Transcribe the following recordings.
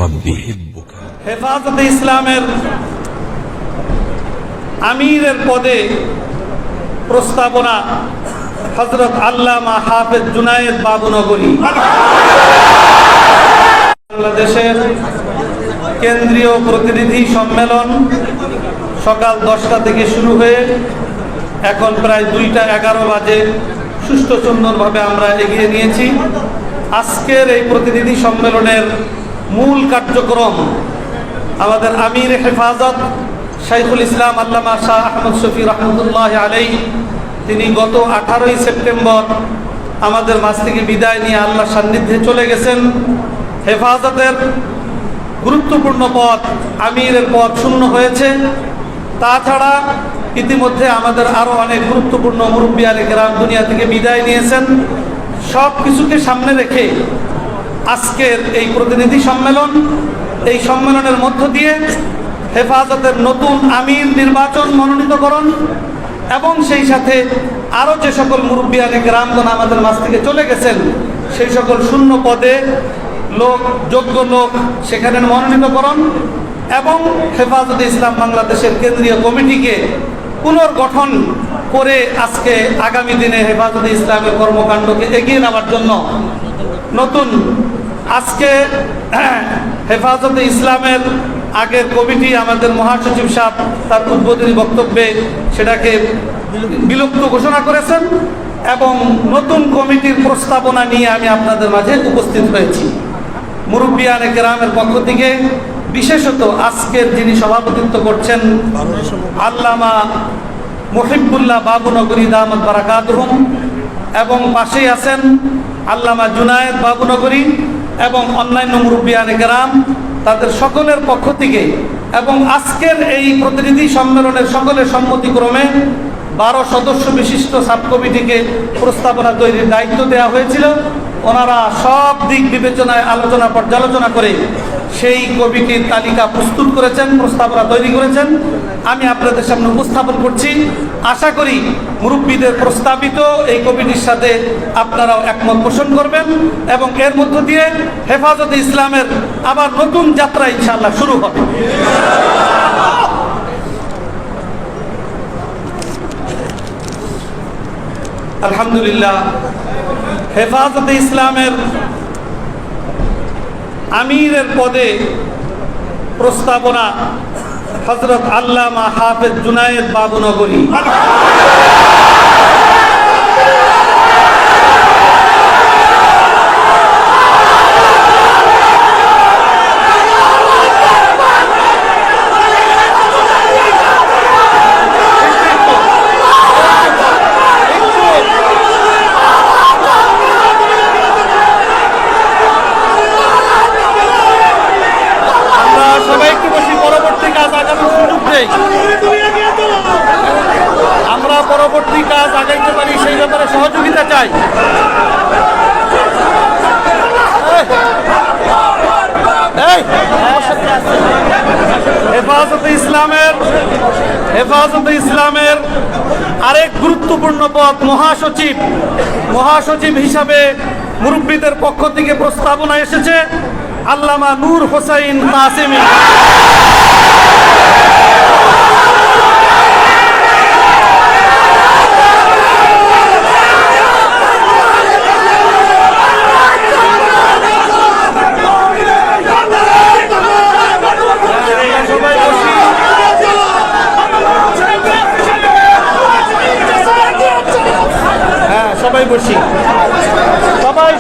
ربي হেফাজতে ইসলামের আমিরের পদে প্রস্তাবনা হযরত আল্লামা হাফেজ জুনায়েদ বাবুনগরী। বাংলাদেশের কেন্দ্রীয় প্রতিনিধি সম্মেলন সকাল 10টা থেকে শুরু হয়ে এখন প্রায় 2:11 বাজে সুষ্ঠু সুন্দরভাবে আমরা এগিয়ে নিয়েছি। আজকের এই প্রতিনিধি সম্মেলনের মূল কার্যক্রম আমাদের আমির হেফাজত শাইখুল ইসলাম আল্লামা শাহ আহমদ শফি রহমতুল্লাহ আলাইহি তিনি গত 18ই সেপ্টেম্বর আমাদের মাঝ থেকে বিদায় নিয়ে আল্লাহর সান্নিধ্যে চলে গেছেন। হেফাজতের গুরুত্বপূর্ণ পদ আমিরের পদ শূন্য হয়েছে। তাছাড়া ইতিমধ্যে আমাদের আরও অনেক গুরুত্বপূর্ণ মুরব্বিয়ানে কেরাম দুনিয়া থেকে বিদায় নিয়েছেন। সব কিছুকে সামনে রেখে আজকের এই প্রতিনিধি সম্মেলন, এই সম্মেলনের মধ্য দিয়ে হেফাজতের নতুন আমির নির্বাচন, মনোনীতকরণ এবং সেই সাথে আরও যে সকল মুরব্বিয়ানে কেরামগণ আমাদের মাঝ থেকে চলে গেছেন সেই সকল শূন্য পদে যোগ্য লোক সেখানে মনোনীতকরণ এবং হেফাজতে ইসলাম বাংলাদেশের কেন্দ্রীয় কমিটিকে পুনর্গঠন করে আজকে আগামী দিনে হেফাজতে ইসলামের কর্মকাণ্ডকে এগিয়ে নেওয়ার জন্য নতুন আজকে হেফাজতে ইসলামের আগের কমিটি আমাদের মহাসচিব সাহেব তার উদ্বোধনী বক্তব্যে সেটাকে বিলুপ্ত ঘোষণা করেছেন এবং নতুন কমিটির প্রস্তাবনা নিয়ে আমি আপনাদের মাঝে উপস্থিত হয়েছি। মুরব্বিয়ানে কেরামের পক্ষ থেকে বিশেষত আজকের যিনি সভাপতিত্ব করছেন আল্লামা মুহিব্বুল্লাহ বাবুনগরী দামাত বারাকাতুহুম এবং পাশেই আছেন আল্লামা জুনায়েদ বাবুনগরী এবং অন্যান্য মুরব্বিয়ানে কেরাম, তাদের সকলের পক্ষ থেকে এবং আজকের এই প্রতিনিধি সম্মেলনের সকলের সম্মতিক্রমে 12 সদস্য বিশিষ্ট সাব কমিটিকে প্রস্তাবনা তৈরির দায়িত্ব দেওয়া হয়েছিল। ওনারা সব দিক বিবেচনায় আলোচনা পর্যালোচনা করে সেই কমিটির তালিকা প্রস্তুত করেছেন, প্রস্তাবনা তৈরি করেছেন। আমি আপনাদের সামনে উপস্থাপন করছি। আশা করি মুরব্বীদের প্রস্তাবিত এই কমিটির সাথে আপনারাও একমত পোষণ করবেন এবং এর মধ্য দিয়ে হেফাজতে ইসলামের আবার নতুন যাত্রা ইনশাআল্লাহ শুরু হবে। আলহামদুলিল্লাহ, হেফাজতে ইসলামের আমিরের পদে প্রস্তাবনা হযরত আল্লামা হাফেজ জুনায়েদ বাবুনগরী। আমরা পরবর্তী কাজ আগাইতে পারি সেই ব্যাপারে সহযোগিতা চাই। হেফাজতে ইসলামের আরেক গুরুত্বপূর্ণ পদ মহাসচিব হিসাবে মুরব্বীদের পক্ষ থেকে প্রস্তাবনা এসেছে আল্লামা নূর হোসাইন কাসেমী।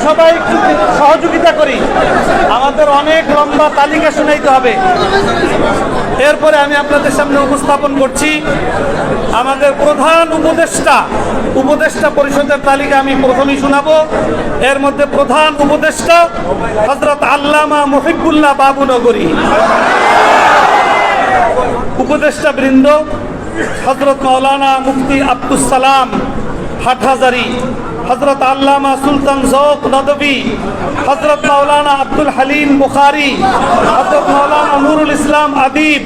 সবাই সহযোগিতা করি, আমাদের অনেক লম্বা তালিকা শুনাইতে হবে। এরপরে আমি আপনাদের সামনে উপস্থাপন করছি আমাদের প্রধান উপদেষ্টা পরিষদের তালিকা আমি প্রথমেই শোনাবো। এর মধ্যে প্রধান উপদেষ্টা হযরত আল্লামা মুহিব্বুল্লাহ বাবুনগরী। উপদেষ্টা বৃন্দ হযরত মাওলানা মুফতি আব্দুস সালাম হাটহাজারী, হযরত আল্লামা সুলতান জৌক নদভী, হযরত মাওলানা আব্দুল হালিম বুখারী, হযরত মাওলানা নুরুল ইসলাম আদিব,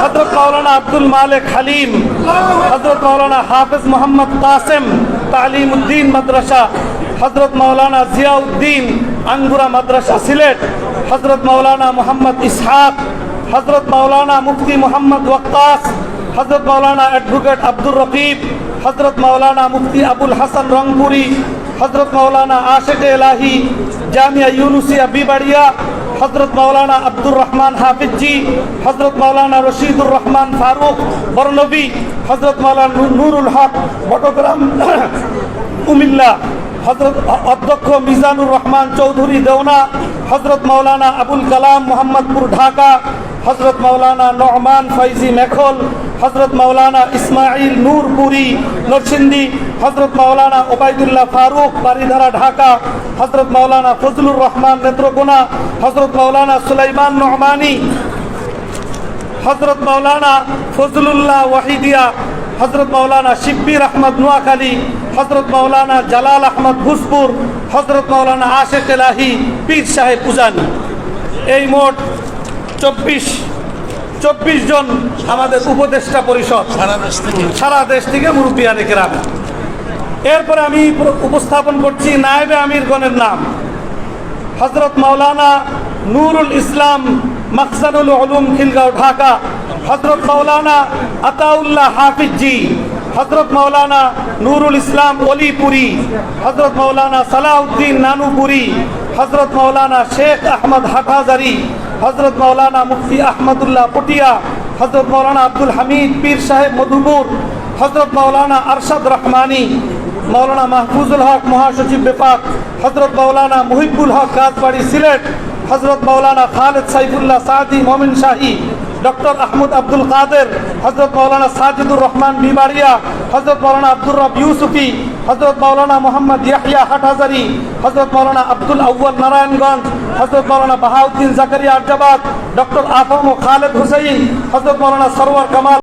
হযরত মাওলানা আব্দুল মালিক হালিম, হযরত মাওলানা হাফেজ মোহাম্মদ কাসেম তালিমউদ্দিন মাদ্রাসা, হযরত মাওলানা জিয়াউদ্দিন আঙ্গুরা মাদ্রাসা সিলেট, হযরত মাওলানা মোহাম্মদ ইসহাক, হযরত মাওলানা মুফতি মোহাম্মদ ওয়াক্কাস, হযরত মাওলানা অ্যাডভোকেট আব্দুর রকিব, হযরত মাওলানা মুফতি আবুল হাসান রংপুরি, হযরত মাওলানা আশিক এলাহি জামিয়া ইউনুসিয়া বিবাড়িয়া, হযরত মাওলানা আব্দুর রহমান হাফিজি, হযরত মাওলানা রশিদুর রহমান ফারুক বরনবী, হযরত মাওলানা নুরুল হক বটগ্রাম কুমিল্লা, হযরত অধ্যক্ষ মিজানুর রহমান চৌধুরী দেওনা, হযরত মাওলানা আবুল কালাম মোহাম্মদপুর ঢাকা, হযরত মাওলানা নহমান ফৈজি মেখল, হযরত মাওলানা ইসমাইল নূরপুরি নরসিংদী, হযরত মাওলানা ওবায়দুল্লাহ ফারুক বারিধারা ঢাকা, হযরত মাওলানা ফজলুর রহমান নেত্রকোনা, হযরত মাওলানা সুলাইমান নহমানি, হযরত মাওলানা ফজলুল্লাহ ওয়াহিদিয়া, হযরত মাওলানা শিব্বির আহমদ নোয়াখালী, হযরত মাওলানা জালাল আহমদ ভুজপুর, হযরত মাওলানা আশিক এলাহি পীর সাহেব উজানি। এই মোট 24 জন আমাদের উপদেষ্টা পরিষদ, সারা দেশ থেকে মুরব্বিয়ানে কেরাম। এরপরে আমি উপস্থাপন করছি নায়েবে আমিরগণের নাম। হযরত মাওলানা নুরুল ইসলাম মাকসাদুল উলুম খিলগাঁও ঢাকা, হযরত মাওলানা আতাউল্লাহ হাফিজি, হযরত মাওলানা নুরুল ইসলাম অলিপুরি, হযরত মাওলানা সালাউদ্দিন নানুপুরি, হযরত মাওলানা শেখ আহমদ হাটহাজারি, হযরত মাওলানা মুফতি আহমদুল্লাহ পটিয়া, হযরত মাওলানা আব্দুল হামিদ পীর সাহেব মধুপুর, হযরত মাওলানা আরশাদ রহমানি, মাওলানা মাহফুজুল হক মহাসচিব বেফাক, হযরত মাওলানা মুহিবুল হক রাজবাড়ি সিলেট, হযরত মাওলানা খালেদ সাইফুল্লাহ সাদি মোমিন শাহী, ডক্টর আহমদ আব্দুল কাদের, হযরত মাওলানা সাজিদুর রহমান বিবাড়িয়া, হযরত মাওলানা আব্দুর রব ইউসুফি, হযরত মাওলানা মোহাম্মদ ইয়াহিয়া হাটহাজারি, হযরত মাওলানা আব্দুল আউয়াল নারায়ণগঞ্জ, হযরত মাওলানা বাহাউদ্দিন জাকারিয়া আরজাবাদ, ডক্টর আফম ও খালেদ হুসাইন, হযরত মাওলানা সরওয়ার কামাল